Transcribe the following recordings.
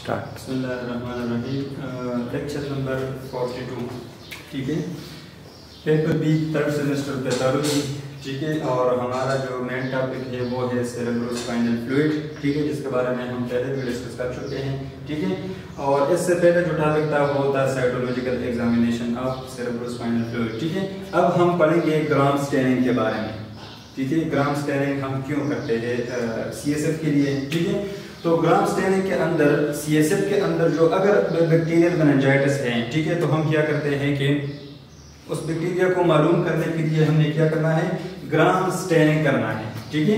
Start. बिस्मिल्लाहिर्रहमानिर्रहीम। Lecture number 42, ठीक है। पेपर बी थर्ड सेमेस्टर 45, ठीक है। और हमारा जो मेन टॉपिक है वो है सेरेब्रोस्पाइनल फ्लूइड, ठीक है, जिसके बारे में हम पहले भी डिस्कस कर चुके हैं, ठीक है। और इससे पहले जो टॉपिक था वो था cytological examination of cerebrospinal fluid, ठीक है। अब हम पढ़ेंगे ग्राम स्टेनिंग के बारे में, ठीक है। ग्राम स्टेनिंग हम क्यों करते हैं CSF के लिए, ठीक है। तो ग्राम स्टेनिंग के अंदर CSF के अंदर जो अगर बैक्टीरियल मेनिंजाइटिस है, ठीक है, तो हम क्या करते हैं कि उस बैक्टीरिया को मालूम करने के लिए हमने क्या करना है, ग्राम स्टेनिंग करना है, ठीक है।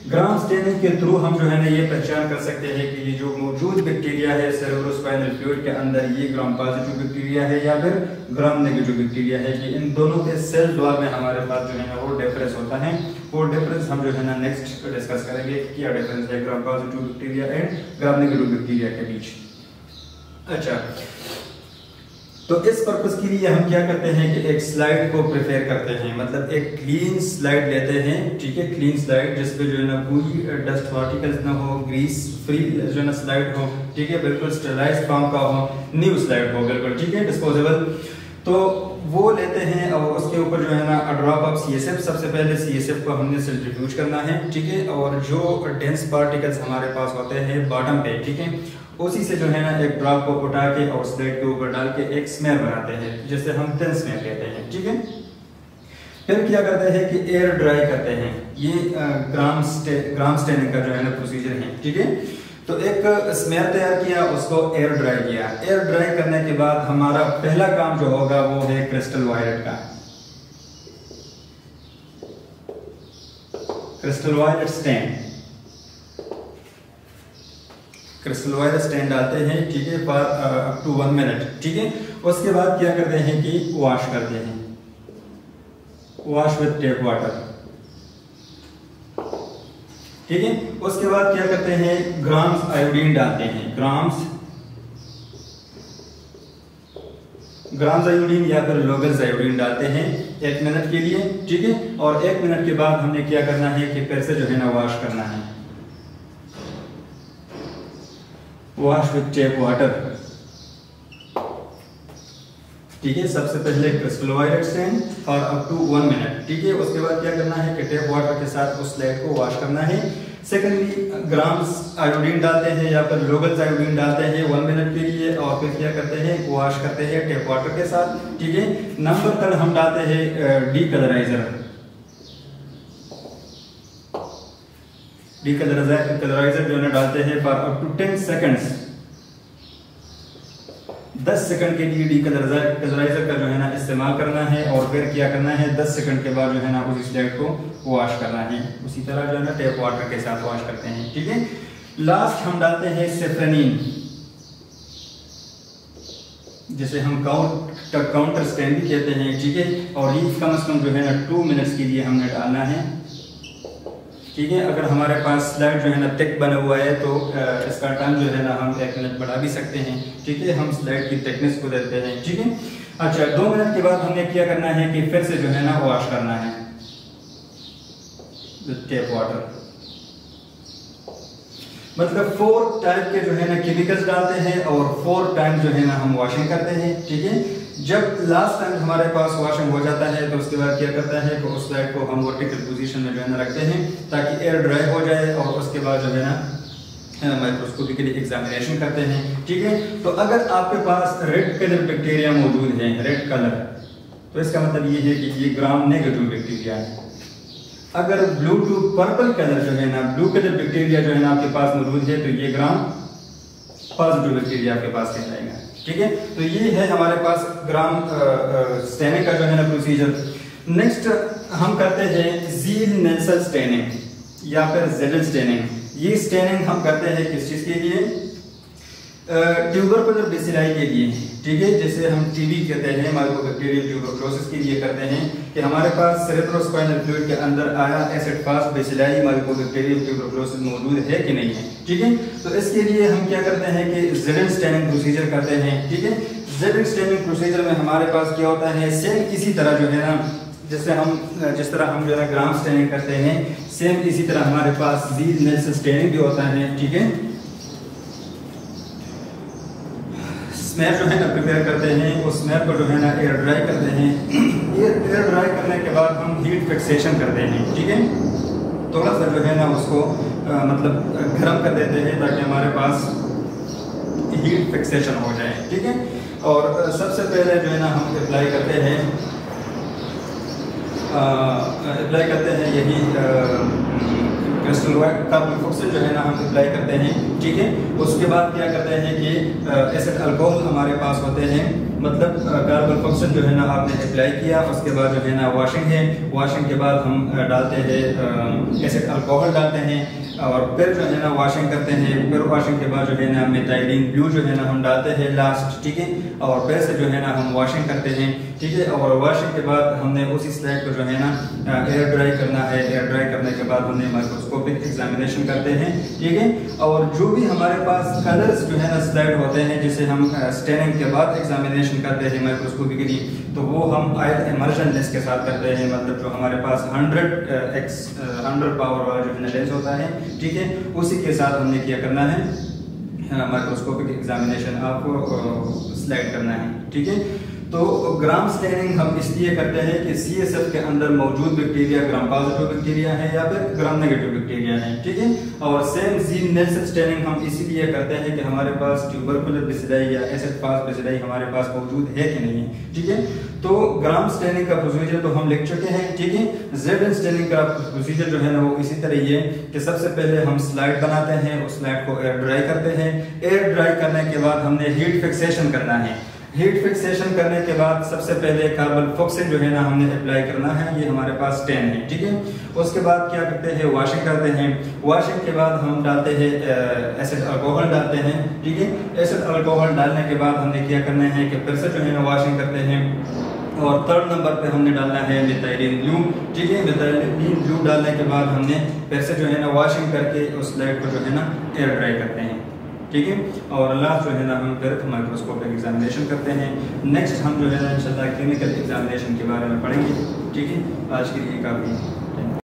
ग्राम स्टेनिंग के थ्रू हम जो है ना ये पहचान कर सकते हैं कि ये जो मौजूद बैक्टीरिया है सेरेब्रोस्पाइनल फ्लूइड के अंदर ये ग्राम पॉजिटिव बैक्टीरिया है या फिर ग्राम नेगेटिव बैक्टीरिया है, कि इन दोनों के सेल द्वार में हमारे पास जो है ना वो डिफरेंस होता है। वो डिफरेंस हम जो है ना नेक्स्ट डिस्कस करेंगे कि क्या डिफरेंस है gram positive bacteria and gram negative bacteria के बीच। अच्छा, तो इस पर्पस के लिए हम क्या करते हैं कि एक स्लाइड को प्रिपेयर करते हैं, मतलब एक क्लीन स्लाइड लेते हैं, ठीक है। क्लीन स्लाइड जिसपे जो है ना कोई डस्ट पार्टिकल्स ना हो, ग्रीस फ्री जो है ना स्लाइड हो, ठीक है, बिल्कुल स्टेरिलाइज्ड फॉर्म का हो, न्यू स्लाइड हो, बिल्कुल ठीक है, डिस्पोजेबल। तो वो लेते हैं और उसके ऊपर जो है ना ड्रॉप ऑफ CSF, सबसे पहले CSF को हमने सेंट्रीफ्यूज करना है, ठीक है। और जो डेंस पार्टिकल्स हमारे पास होते हैं बॉटम पे, ठीक है, उसी से जो है ना एक ड्रॉप को उठा के और स्लेट के ऊपर डाल के एक स्मेयर बनाते हैं, जिसे हम थिन स्मेयर कहते हैं, ठीक है। फिर क्या करते हैं कि एयर ड्राई करते हैं। ये ग्राम स्टेनिंग का जो है ना प्रोसीजर है, ठीक है। तो एक स्मेयर तैयार किया, उसको एयर ड्राई किया। एयर ड्राई करने के बाद हमारा पहला काम जो होगा वो है क्रिस्टल वायलेट का, crystal violet stain. Crystal violet stain डालते हैं, ठीक है, फॉर अप टू 1 मिनट, ठीक है। उसके बाद क्या करते हैं कि वॉश करते हैं, वॉश विद टेप वाटर, ठीक है। उसके बाद क्या करते हैं, ग्राम्स आयोडीन डालते हैं, ग्राम्स आयोडीन या फिर लोगल्स आयोडीन डालते हैं 1 मिनट के लिए, ठीक है। और 1 मिनट के बाद हमने क्या करना है कि फिर से जो है ना वॉश करना है, वॉश विद टेप वाटर, ठीक है। सबसे पहले क्रिस्टल वायलेट स्टेन और अप टू 1 मिनट, ठीक है। उसके बाद क्या करना है कि टेप वाटर के साथ उस स्लेट को वॉश करना है। सेकेंडली ग्राम्स आयोडीन डालते हैं या फिर लोगल्स आयोडीन डालते हैं 1 मिनट के लिए, और फिर क्या करते हैं, वॉश करते हैं टेप वाटर के साथ, ठीक है। नंबर 3 हम डालते हैं डीकलराइजर। डीकलराइजर जो है डालते हैं for up to 10 seconds, 10 second के लिए डीकलराइजर का जो है ना इस्तेमाल करना है। और फिर क्या करना है, 10 सेकंड के बाद जो है ना उसी स्लेट को वॉश करना है, उसी तरह जो है ना टेप वाटर के साथ वॉश करते हैं, ठीक है। लास्ट हम डालते हैं सेफ्रेनिन, जिसे हम काउंटर स्टेन भी कहते हैं, ठीक है। और ये कम से कम जो है ना 2 मिनट्स के लिए हमने डालना है, ठीक है। अगर हमारे पास स्लाइड जो है ना थिक बना हुआ है तो इसका टाइम जो है ना हम 1 मिनट बढ़ा भी सकते हैं, ठीक है। हम स्लाइड की थिकनेस को देते हैं, ठीक है। अच्छा, 2 मिनट के बाद हमने क्या करना है कि फिर से जो है ना वॉश करना है विद टेप वाटर। मतलब 4 टाइप के जो है ना केमिकल्स डालते हैं और 4 टाइम जो है ना हम वॉशिंग करते हैं, ठीक है। जब लास्ट टाइम हमारे पास वॉशिंग हो जाता है तो उसके बाद क्या करता है कि उस स्लाइड को हम वर्टिकल पोजीशन में जो है ना रखते हैं ताकि एयर ड्राई हो जाए, और उसके बाद जो है ना माइक्रोस्कोपिकली एग्जामिनेशन करते हैं, ठीक है। तो अगर आपके पास रेड कलर बैक्टीरिया मौजूद है, रेड कलर, तो इसका मतलब ये है कि ये ग्राम नेगेटिव बैक्टीरिया है। अगर ब्लू टू पर्पल कलर जो है ना, ब्लू कलर बैक्टीरिया जो है ना आपके पास मौजूद है, तो ये ग्राम पॉजिटिव बैक्टीरिया आपके पास कहलाएगा, ठीक है। तो ये है हमारे पास ग्राम स्टेनिंग का जो है ना प्रोसीजर। नेक्स्ट हम करते हैं ज़ील नेल्सन स्टेनिंग या फिर ज़ेडल स्टेनिंग। ये स्टेनिंग हम करते हैं किस चीज़ के लिए, ट्यूबरकुलर बेसिलाई के लिए, ठीक है, जैसे हम TB कहते हैं, माइकोबैक्टीरियल ट्यूबरकुलोसिस के लिए करते हैं कि हमारे पास सेरेब्रोस्पाइनल फ्लूइड के अंदर आया acid fast bacilli mycobacterial tuberculosis मौजूद है कि नहीं है, ठीक है। तो इसके लिए हम क्या करते हैं कि ज़ेडल स्टेनिंग प्रोसीजर करते हैं, ठीक है। ज़ेडल स्टेनिंग प्रोसीजर में हमारे पास क्या होता है, सेम इसी तरह जो है ना जिस तरह हम जो है ग्राम स्टेनिंग करते हैं, सेम इसी तरह हमारे पास ज़ील नेल्सन स्टेनिंग भी होता है, ठीक है। स्मेयर जो है ना प्रिपेयर करते हैं, उस स्मेयर को जो है ना एयर ड्राई करते हैं। एयर ड्राई करने के बाद हम हीट फिक्सेशन करते हैं, ठीक है। थोड़ा सा जो है ना उसको मतलब गर्म कर देते हैं ताकि हमारे पास हीट फिक्सेशन हो जाए, ठीक है। और सबसे पहले जो है ना हम अप्लाई करते हैं यही क्रिस्टल वाइट कार्बन फॉक्सिल जो है ना हम अप्लाई करते हैं, ठीक है। उसके बाद क्या करते हैं कि एसिड अल्कोहल हमारे पास होते हैं, मतलब कार्बन फॉक्सिल जो है ना आपने अप्लाई किया, उसके बाद जो है ना वॉशिंग है, वॉशिंग के बाद हम डालते हैं एसिड अल्कोहल डालते हैं और फिर जो है ना वॉशिंग करते हैं। फिर वॉशिंग के बाद जो है ना मेथाइलिन ब्लू जो है ना हम डालते हैं लास्ट, ठीक है। और फिर से जो है ना हम वॉशिंग करते हैं, ठीक है। और वॉशिंग के बाद हमने उसी स्लाइड को जो है ना एयर ड्राई करना है। एयर ड्राई करने के बाद हमने माइक्रोस्कोपिक एग्जामिनेशन करते हैं, ठीक है। और जो भी हमारे पास कलर्स जो है ना स्लाइड होते हैं, जिसे हम स्टेनिंग के बाद एग्जामिनेशन करते हैं माइक्रोस्कोपिकली, तो वो हम आयत इमर्शन लेंस के साथ करते हैं। मतलब जो हमारे पास 100 पावर वाला जो है लेंस होता है, ठीक है, उसी के साथ हमने क्या करना है, माइक्रोस्कोपिक एग्जामिनेशन आपको स्लाइड करना है, ठीक है। तो ग्राम स्टेनिंग हम इसलिए करते हैं कि CSF के अंदर मौजूद बैक्टीरिया ग्राम पॉजिटिव बैक्टीरिया है या फिर ग्राम नेगेटिव बैक्टीरिया है, ठीक है। और सेम जीन नेल्सन स्टेनिंग हम इसीलिए करते हैं कि हमारे पास ट्यूबरकुलर बेसिलाई या एसिड फास्ट बेसिलाई हमारे पास मौजूद है कि नहीं, ठीक है। तो ग्राम स्टेनिंग का प्रोसीजर तो हम लिख चुके हैं, ठीक है। ZN स्टेनिंग का प्रोसीजर जो है ना वो इसी तरह ये कि सबसे पहले हम स्लाइड बनाते हैं, उस स्लाइड को एयर ड्राई करते हैं। एयर ड्राई करने के बाद हमने हीट फिक्सेशन करना है। हीट फिक्सेशन करने के बाद सबसे पहले कार्बन फॉक्सिल जो है ना हमने अप्लाई करना है, ये हमारे पास 10 है, ठीक है। उसके बाद क्या करते हैं, वॉशिंग करते हैं। वॉशिंग के बाद हम डालते हैं एसिड अल्कोहल डालते हैं, ठीक है। एसिड अल्कोहल डालने के बाद हमने क्या करना है कि फिर से जो है ना वॉशिंग करते हैं। और 3rd नंबर पे हमने डालना है मेथाइलिन ब्लू, ठीक है। मेथाइलिन ब्लू डालने के बाद हमने फिर से जो है ना वॉशिंग करके उस स्लाइड को जो है ना एयर ड्राई करते हैं, ठीक है। और लास्ट जो है ना हम फिर माइक्रोस्कोपिक एग्जामिनेशन करते हैं। नेक्स्ट हम जो है ना इंशाल्लाह क्लिनिकल एग्जामिनेशन के बारे में पढ़ेंगे, ठीक है। आज के लिए काफ़ी